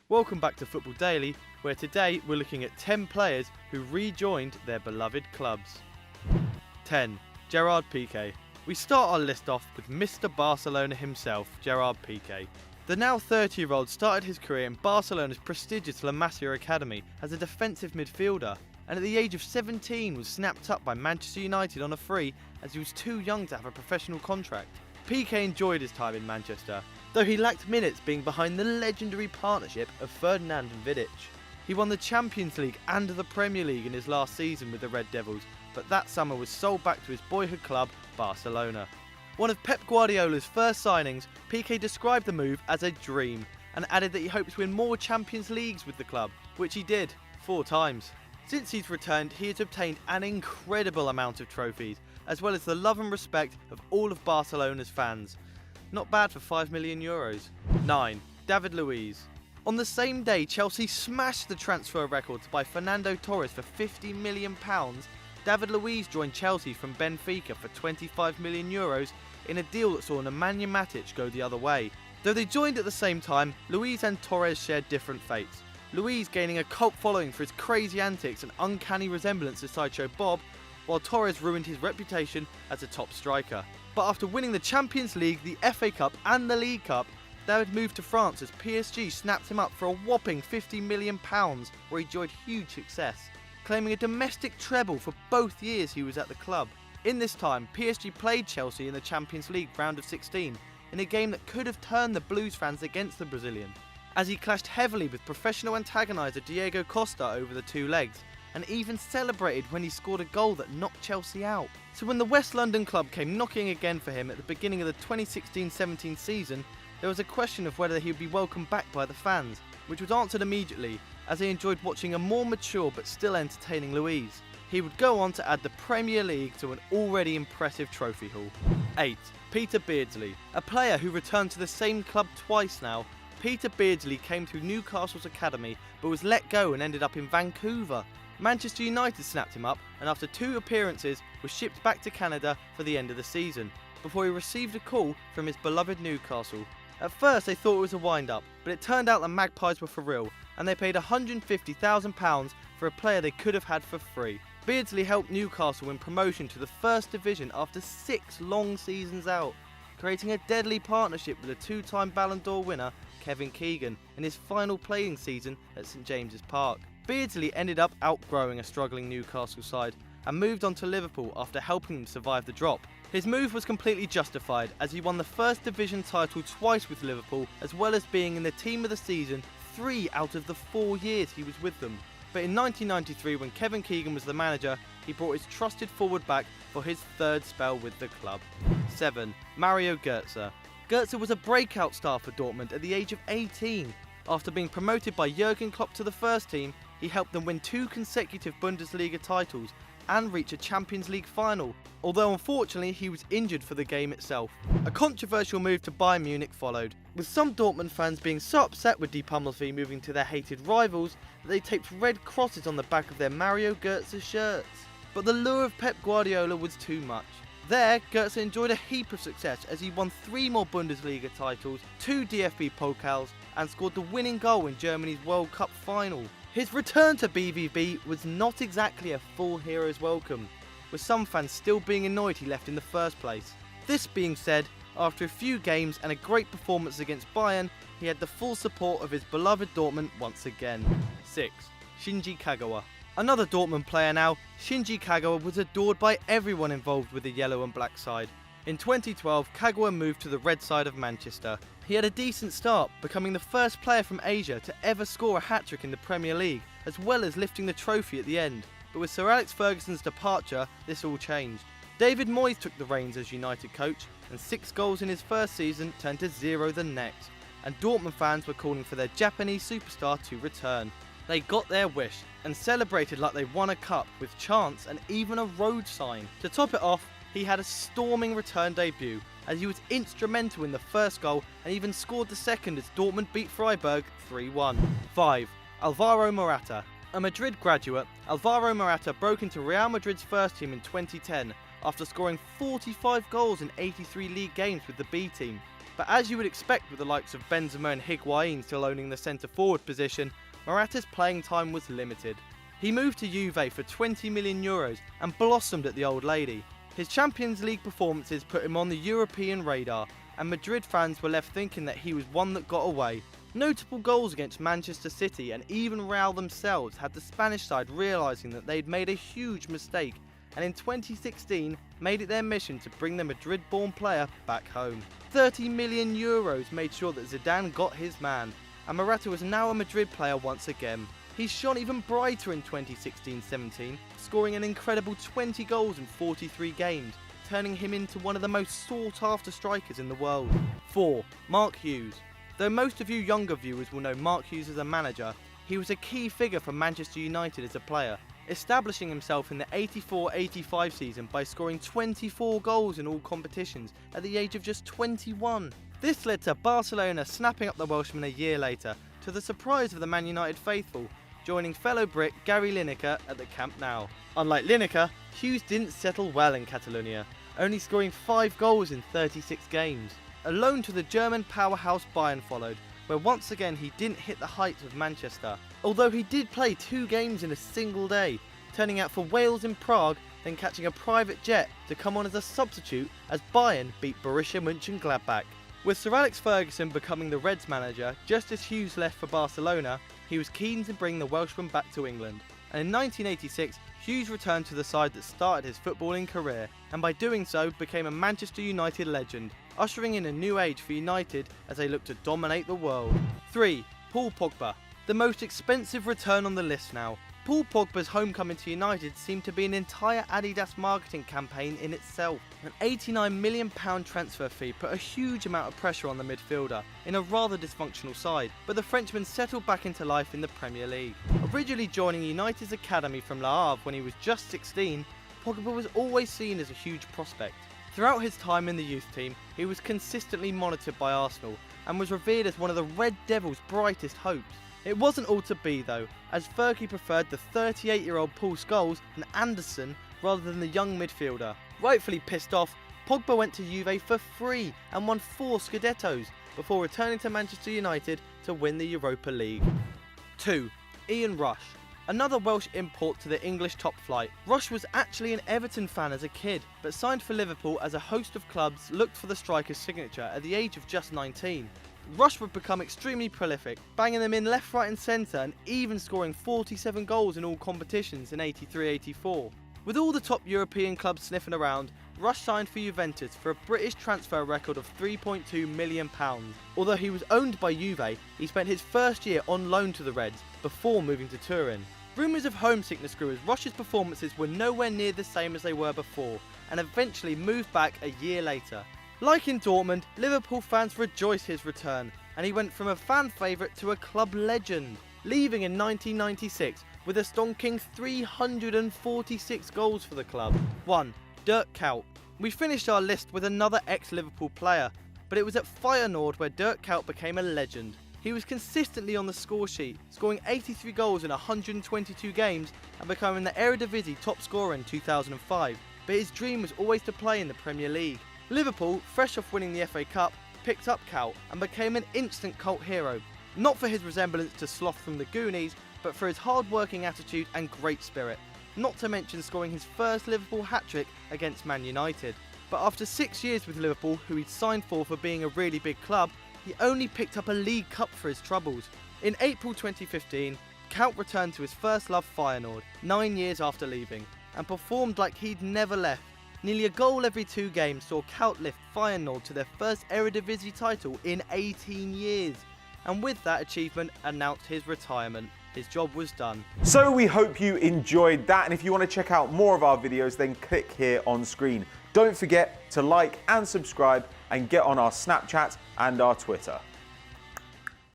Welcome back to Football Daily, where today we're looking at 10 players who rejoined their beloved clubs. 10. Gerard Piqué. We start our list off with Mr. Barcelona himself, Gerard Piqué. The now 30-year-old started his career in Barcelona's prestigious La Masia Academy as a defensive midfielder, and at the age of 17 was snapped up by Manchester United on a free as he was too young to have a professional contract. Piqué enjoyed his time in Manchester, though he lacked minutes being behind the legendary partnership of Ferdinand and Vidic. He won the Champions League and the Premier League in his last season with the Red Devils, but that summer was sold back to his boyhood club, Barcelona. One of Pep Guardiola's first signings, Piqué described the move as a dream and added that he hoped to win more Champions Leagues with the club, which he did, 4 times. Since he's returned, he has obtained an incredible amount of trophies, as well as the love and respect of all of Barcelona's fans. Not bad for €5 million. 9. David Luiz. On the same day, Chelsea smashed the transfer record to buy Fernando Torres for €50 million. David Luiz joined Chelsea from Benfica for €25 million in a deal that saw Nemanja Matic go the other way. Though they joined at the same time, Luiz and Torres shared different fates. Luiz gaining a cult following for his crazy antics and uncanny resemblance to Sideshow Bob, while Torres ruined his reputation as a top striker. But after winning the Champions League, the FA Cup and the League Cup, David moved to France as PSG snapped him up for a whopping £50 million, where he enjoyed huge success, claiming a domestic treble for both years he was at the club. In this time, PSG played Chelsea in the Champions League round of 16 in a game that could have turned the Blues fans against the Brazilian, as he clashed heavily with professional antagoniser Diego Costa over the 2 legs, and even celebrated when he scored a goal that knocked Chelsea out. So when the West London club came knocking again for him at the beginning of the 2016-17 season, there was a question of whether he would be welcomed back by the fans, which was answered immediately, as they enjoyed watching a more mature but still entertaining Luiz. He would go on to add the Premier League to an already impressive trophy haul. 8. Peter Beardsley. A player who returned to the same club twice now, Peter Beardsley came through Newcastle's academy but was let go and ended up in Vancouver. Manchester United snapped him up and after 2 appearances was shipped back to Canada for the end of the season, before he received a call from his beloved Newcastle. At first they thought it was a wind-up, but it turned out the Magpies were for real, and they paid £150,000 for a player they could have had for free. Beardsley helped Newcastle win promotion to the First Division after 6 long seasons out, creating a deadly partnership with a 2-time Ballon d'Or winner Kevin Keegan in his final playing season at St James's Park. Beardsley ended up outgrowing a struggling Newcastle side and moved on to Liverpool after helping them survive the drop. His move was completely justified, as he won the First Division title twice with Liverpool, as well as being in the team of the season 3 out of the 4 years he was with them. But in 1993, when Kevin Keegan was the manager, he brought his trusted forward back for his 3rd spell with the club. 7. Mario Götze. Götze was a breakout star for Dortmund at the age of 18. After being promoted by Jurgen Klopp to the first team, he helped them win 2 consecutive Bundesliga titles and reach a Champions League final, although unfortunately he was injured for the game itself. A controversial move to Bayern Munich followed, with some Dortmund fans being so upset with Die Pummelfee moving to their hated rivals that they taped red crosses on the back of their Mario Götze shirts. But the lure of Pep Guardiola was too much. There, Götze enjoyed a heap of success as he won 3 more Bundesliga titles, 2 DFB Pokals, and scored the winning goal in Germany's World Cup final. His return to BVB was not exactly a full hero's welcome, with some fans still being annoyed he left in the first place. This being said, after a few games and a great performance against Bayern, he had the full support of his beloved Dortmund once again. 6. Shinji Kagawa. Another Dortmund player now, Shinji Kagawa was adored by everyone involved with the yellow and black side. In 2012, Kagawa moved to the red side of Manchester. He had a decent start, becoming the first player from Asia to ever score a hat-trick in the Premier League, as well as lifting the trophy at the end. But with Sir Alex Ferguson's departure, this all changed. David Moyes took the reins as United coach, and 6 goals in his first season turned to 0 the next, and Dortmund fans were calling for their Japanese superstar to return. They got their wish, and celebrated like they won a cup, with chants and even a road sign. To top it off, he had a storming return debut, as he was instrumental in the first goal and even scored the second as Dortmund beat Freiburg 3-1. 5. Alvaro Morata. A Madrid graduate, Alvaro Morata broke into Real Madrid's first team in 2010 after scoring 45 goals in 83 league games with the B team. But as you would expect with the likes of Benzema and Higuain still owning the centre-forward position, Morata's playing time was limited. He moved to Juve for €20 million and blossomed at the Old Lady. His Champions League performances put him on the European radar, and Madrid fans were left thinking that he was one that got away. Notable goals against Manchester City and even Real themselves had the Spanish side realising that they'd made a huge mistake, and in 2016 made it their mission to bring the Madrid-born player back home. €30 million made sure that Zidane got his man, and Morata was now a Madrid player once again. He shone even brighter in 2016-17, scoring an incredible 20 goals in 43 games, turning him into one of the most sought-after strikers in the world. 4. Mark Hughes. Though most of you younger viewers will know Mark Hughes as a manager, he was a key figure for Manchester United as a player, establishing himself in the 84-85 season by scoring 24 goals in all competitions at the age of just 21. This led to Barcelona snapping up the Welshman a year later, to the surprise of the Man United faithful, joining fellow Brit Gary Lineker at the Camp Nou. Unlike Lineker, Hughes didn't settle well in Catalonia, only scoring 5 goals in 36 games. A loan to the German powerhouse Bayern followed, where once again he didn't hit the heights of Manchester, although he did play 2 games in a single day, turning out for Wales in Prague, then catching a private jet to come on as a substitute as Bayern beat Borussia Mönchengladbach. With Sir Alex Ferguson becoming the Reds manager just as Hughes left for Barcelona, he was keen to bring the Welshman back to England, and in 1986 Hughes returned to the side that started his footballing career, and by doing so became a Manchester United legend, ushering in a new age for United as they look to dominate the world. 3. Paul Pogba. The most expensive return on the list now. Paul Pogba's homecoming to United seemed to be an entire Adidas marketing campaign in itself. An £89 million transfer fee put a huge amount of pressure on the midfielder in a rather dysfunctional side, but the Frenchman settled back into life in the Premier League. Originally joining United's academy from Le Havre when he was just 16, Pogba was always seen as a huge prospect. Throughout his time in the youth team, he was consistently monitored by Arsenal and was revered as one of the Red Devils' brightest hopes. It wasn't all to be though, as Fergie preferred the 38-year-old Paul Scholes and Anderson rather than the young midfielder. Rightfully pissed off, Pogba went to Juve for free and won 4 Scudettos before returning to Manchester United to win the Europa League. 2. Ian Rush. Another Welsh import to the English top flight. Rush was actually an Everton fan as a kid, but signed for Liverpool as a host of clubs looked for the striker's signature at the age of just 19. Rush would become extremely prolific, banging them in left, right and centre and even scoring 47 goals in all competitions in 83-84. With all the top European clubs sniffing around, Rush signed for Juventus for a British transfer record of £3.2 million. Although he was owned by Juve, he spent his first year on loan to the Reds before moving to Turin. Rumours of homesickness grew as Rush's performances were nowhere near the same as they were before, and eventually moved back a year later. Like in Dortmund, Liverpool fans rejoiced his return, and he went from a fan favourite to a club legend, leaving in 1996 with a stonking 346 goals for the club. 1. Dirk Kuyt. We finished our list with another ex-Liverpool player, but it was at Feyenoord where Dirk Kuyt became a legend. He was consistently on the score sheet, scoring 83 goals in 122 games and becoming the Eredivisie top scorer in 2005, but his dream was always to play in the Premier League. Liverpool, fresh off winning the FA Cup, picked up Kuyt and became an instant cult hero, not for his resemblance to Sloth from the Goonies, but for his hard-working attitude and great spirit, not to mention scoring his first Liverpool hat-trick against Man United. But after 6 years with Liverpool, who he'd signed for being a really big club, he only picked up a League Cup for his troubles. In April 2015, Kuyt returned to his first love Feyenoord, 9 years after leaving, and performed like he'd never left. Nearly a goal every 2 games saw Kuyt lift Feyenoord to their first Eredivisie title in 18 years, and with that achievement announced his retirement. His job was done. So we hope you enjoyed that, and if you want to check out more of our videos, then click here on screen. Don't forget to like and subscribe and get on our Snapchat and our Twitter.